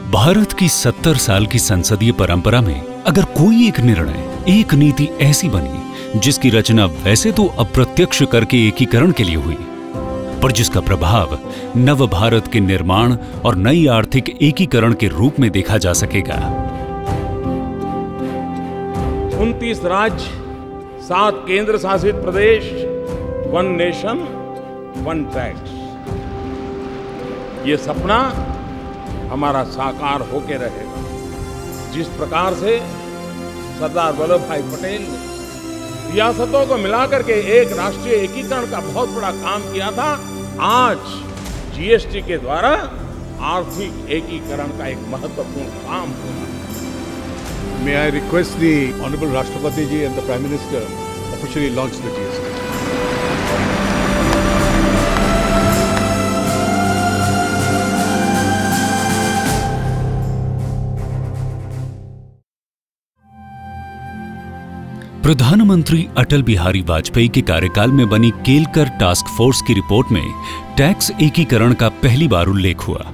भारत की 70 साल की संसदीय परंपरा में अगर कोई एक निर्णय, एक नीति ऐसी बनी जिसकी रचना वैसे तो अप्रत्यक्ष कर के एकीकरण के लिए हुई, पर जिसका प्रभाव नव भारत के निर्माण और नई आर्थिक एकीकरण के रूप में देखा जा सकेगा। 29 राज्य, 7 केंद्र शासित प्रदेश, 1 नेशन 1 टैक्स, ये सपना हमारा साकार होके रहेगा। जिस प्रकार से सरदार वल्लभ भाई पटेल ने रियासतों को मिलाकर के एक राष्ट्रीय एकीकरण का बहुत बड़ा काम किया था, आज जीएसटी के द्वारा आर्थिक एकीकरण का एक महत्वपूर्ण काम हो रहा है। May I request the Honorable Rashtrapati ji and the Prime Minister officially launch the GST. प्रधानमंत्री अटल बिहारी वाजपेयी के कार्यकाल में बनी केलकर टास्क फोर्स की रिपोर्ट में टैक्स एकीकरण का पहली बार उल्लेख हुआ।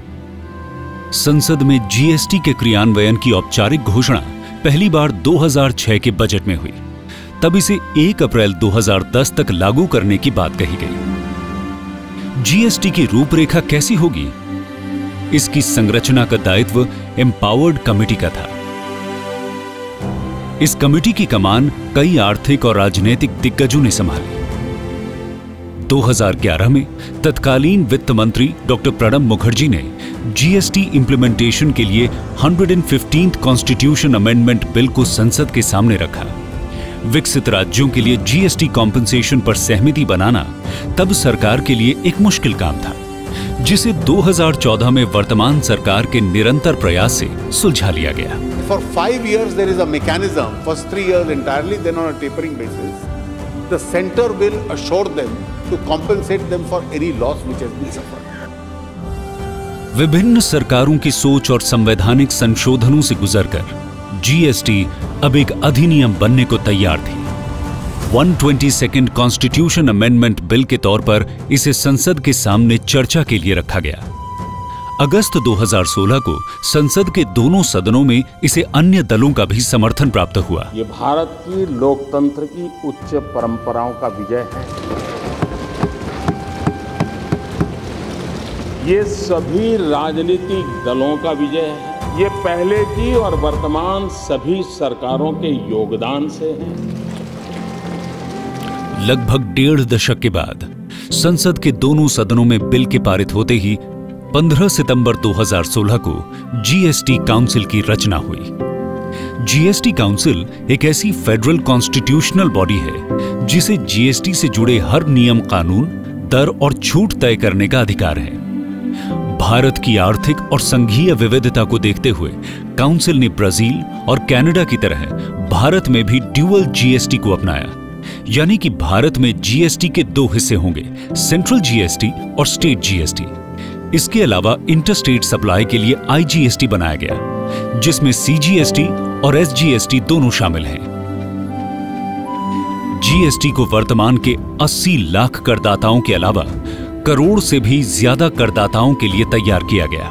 संसद में जीएसटी के क्रियान्वयन की औपचारिक घोषणा पहली बार 2006 के बजट में हुई। तब इसे 1 अप्रैल 2010 तक लागू करने की बात कही गई। जीएसटी की रूपरेखा कैसी होगी? इसकी संरचना का दायित्व एम्पावर्ड कमेटी का था। इस कमेटी की कमान कई आर्थिक और राजनीतिक दिग्गजों ने संभाली। 2011 में तत्कालीन वित्त मंत्री डॉक्टर प्रणब मुखर्जी ने जीएसटी इंप्लीमेंटेशन के लिए 115th कॉन्स्टिट्यूशन अमेंडमेंट बिल को संसद के सामने रखा। विकसित राज्यों के लिए जीएसटी कॉम्पेंसेशन पर सहमति बनाना तब सरकार के लिए एक मुश्किल काम था, जिसे 2014 में वर्तमान सरकार के निरंतर प्रयास से सुलझा लिया गया। For 5 years there is a mechanism, first 3 years entirely, then on a tapering basis, the center will assure them to compensate them for any loss which has been suffered. विभिन्न सरकारों की सोच और संवैधानिक संशोधनों से गुजरकर जीएसटी अब एक अधिनियम बनने को तैयार थी। 122nd कॉन्स्टिट्यूशन अमेंडमेंट बिल के तौर पर इसे संसद के सामने चर्चा के लिए रखा गया। अगस्त 2016 को संसद के दोनों सदनों में इसे अन्य दलों का भी समर्थन प्राप्त हुआ। ये भारत की लोकतंत्र की उच्च परंपराओं का विजय है। ये सभी राजनीतिक दलों का विजय है। ये पहले की और वर्तमान सभी सरकारों के योगदान से है। लगभग 1.5 दशक के बाद संसद के दोनों सदनों में बिल के पारित होते ही 15 सितंबर 2016 को जीएसटी काउंसिल की रचना हुई। जीएसटी काउंसिल एक ऐसी फेडरल कॉन्स्टिट्यूशनल बॉडी है जिसे जीएसटी से जुड़े हर नियम, कानून, दर और छूट तय करने का अधिकार है। भारत की आर्थिक और संघीय विविधता को देखते हुए काउंसिल ने ब्राजील और कनाडा की तरह भारत में भी ड्यूअल जीएसटी को अपनाया, यानी कि भारत में जीएसटी के 2 हिस्से होंगे, सेंट्रल जीएसटी और स्टेट जीएसटी। इसके अलावा इंटरस्टेट सप्लाई के लिए आईजीएसटी बनाया गया, जिसमें सीजीएसटी और एसजीएसटी दोनों शामिल हैं। जीएसटी को वर्तमान के 80 लाख करदाताओं के अलावा करोड़ से भी ज्यादा करदाताओं के लिए तैयार किया गया।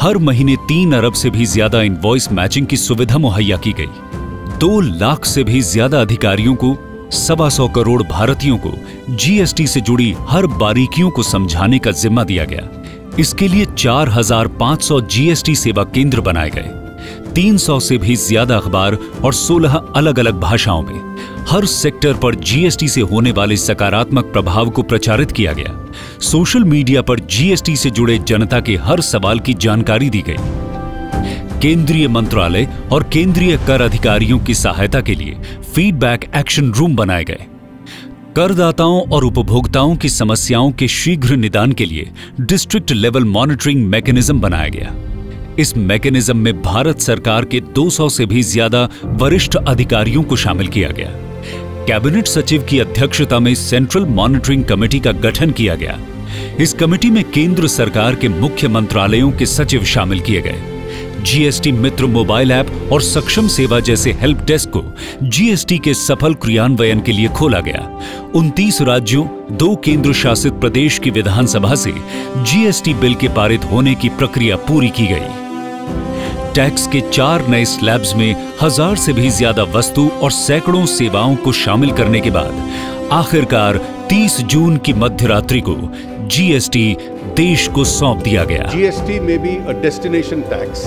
हर महीने 3 अरब से भी ज्यादा इनवॉइस मैचिंग की सुविधा मुहैया की गई। 2 लाख से भी ज्यादा अधिकारियों को, 125 करोड़ भारतीयों को जीएसटी से जुड़ी हर बारीकियों को समझाने का जिम्मा दिया गया। इसके लिए 4500 जीएसटी सेवा केंद्र बनाए गए। 300 से भी ज्यादा अखबार और 16 अलग अलग भाषाओं में हर सेक्टर पर जीएसटी से होने वाले सकारात्मक प्रभाव को प्रचारित किया गया। सोशल मीडिया पर जीएसटी से जुड़े जनता के हर सवाल की जानकारी दी गई। केंद्रीय मंत्रालय और केंद्रीय कर अधिकारियों की सहायता के लिए फीडबैक एक्शन रूम बनाए गए। करदाताओं और उपभोक्ताओं की समस्याओं के शीघ्र निदान के लिए डिस्ट्रिक्ट लेवल मॉनिटरिंग मैकेनिज्म बनाया गया। इस मैकेनिज्म में भारत सरकार के 200 से भी ज्यादा वरिष्ठ अधिकारियों को शामिल किया गया। कैबिनेट सचिव की अध्यक्षता में सेंट्रल मॉनिटरिंग कमेटी का गठन किया गया। इस कमेटी में केंद्र सरकार के मुख्य मंत्रालयों के सचिव शामिल किए गए। जीएसटी मित्र मोबाइल ऐप और सक्षम सेवा जैसे हेल्प डेस्क को जीएसटी के सफल क्रियान्वयन के लिए खोला गया। 29 राज्यों, 2 केंद्र शासित प्रदेश की विधानसभा से जीएसटी बिल के पारित होने की प्रक्रिया पूरी की गई। टैक्स के 4 नए स्लैब्स में 1000 से भी ज्यादा वस्तु और सैकड़ों सेवाओं को शामिल करने के बाद आखिरकार 30 जून की मध्यरात्रि को जीएसटी देश को सौंप दिया गया। GST may be a destination tax,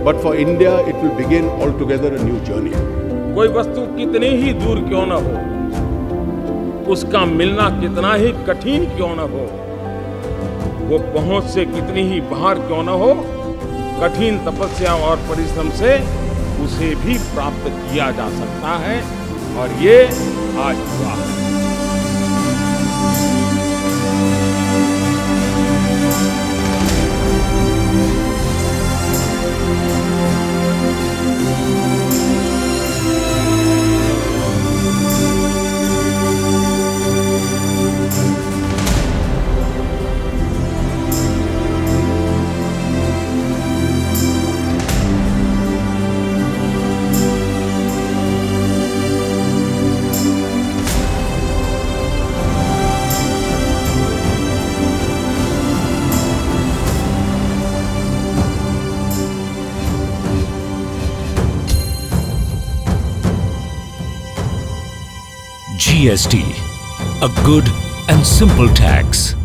but for India it will begin altogether a new journey. कोई वस्तु कितनी ही दूर क्यों न हो, उसका मिलना कितना ही कठिन क्यों न हो, वो पहुंच से कितनी ही बाहर क्यों न हो, कठिन तपस्या और परिश्रम से उसे भी प्राप्त किया जा सकता है और ये आज हुआ है। GST, a good and simple tax.